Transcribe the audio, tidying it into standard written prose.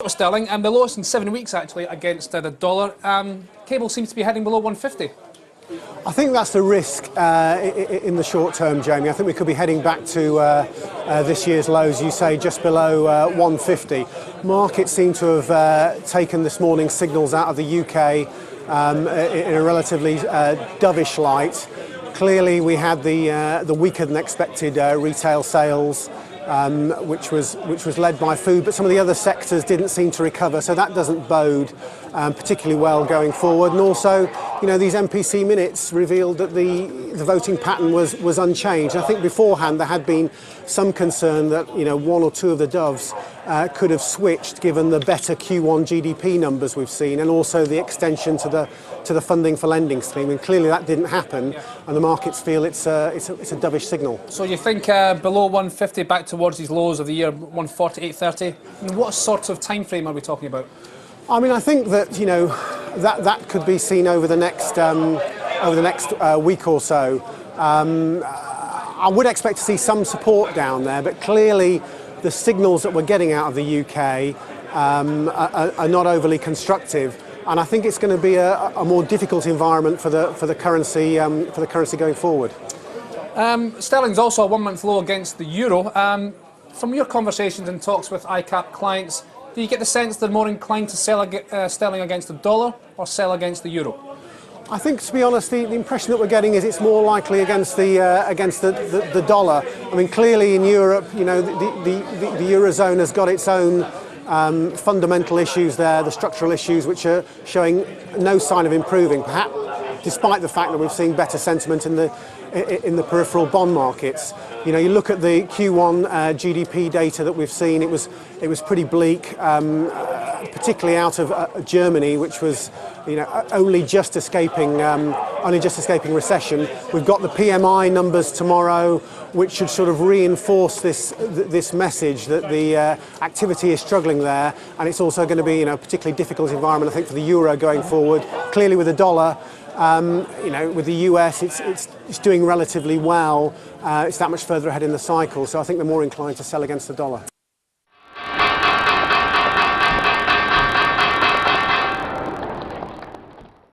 Sterling, and the lowest in 7 weeks actually against the dollar. Cable seems to be heading below 150. I think that's the risk in the short term, Jamie. I think we could be heading back to this year's lows, you say, just below 150. Markets seem to have taken this morning's signals out of the UK in a relatively dovish light. Clearly, we had the weaker than expected retail sales, which was led by food, but some of the other sectors didn't seem to recover, so that doesn't bode particularly well going forward. And also, you know, these MPC minutes revealed that the voting pattern was unchanged. I think beforehand there had been some concern that, you know, one or two of the doves could have switched given the better Q1 GDP numbers we've seen, and also the extension to the funding for lending scheme. And clearly that didn't happen, and the markets feel it's a dovish signal. So you think below 150, back towards these lows of the year, 148.30? And what sort of time frame are we talking about? I mean, I think that, you know, that could be seen over the next week or so. I would expect to see some support down there, but clearly the signals that we're getting out of the UK are not overly constructive, and I think it's going to be a more difficult environment for the currency going forward. Sterling's also a 1 month low against the euro. From your conversations and talks with ICAP clients, do you get the sense they're more inclined to sell sterling against the dollar or sell against the euro? I think, to be honest, the impression that we're getting is it's more likely against the dollar. I mean, clearly in Europe, you know, the eurozone has got its own fundamental issues there, the structural issues, which are showing no sign of improving, perhaps despite the fact that we've seen better sentiment in the peripheral bond markets. You know, you look at the Q1 GDP data that we've seen, it was pretty bleak, particularly out of Germany, which was, you know, only just escaping recession. We've got the PMI numbers tomorrow, which should sort of reinforce this message that the activity is struggling there, and it's also going to be, you know, a particularly difficult environment, I think, for the euro going forward. Clearly, with the dollar, you know, with the US, it's doing relatively well. It's that much further ahead in the cycle, so I think they're more inclined to sell against the dollar.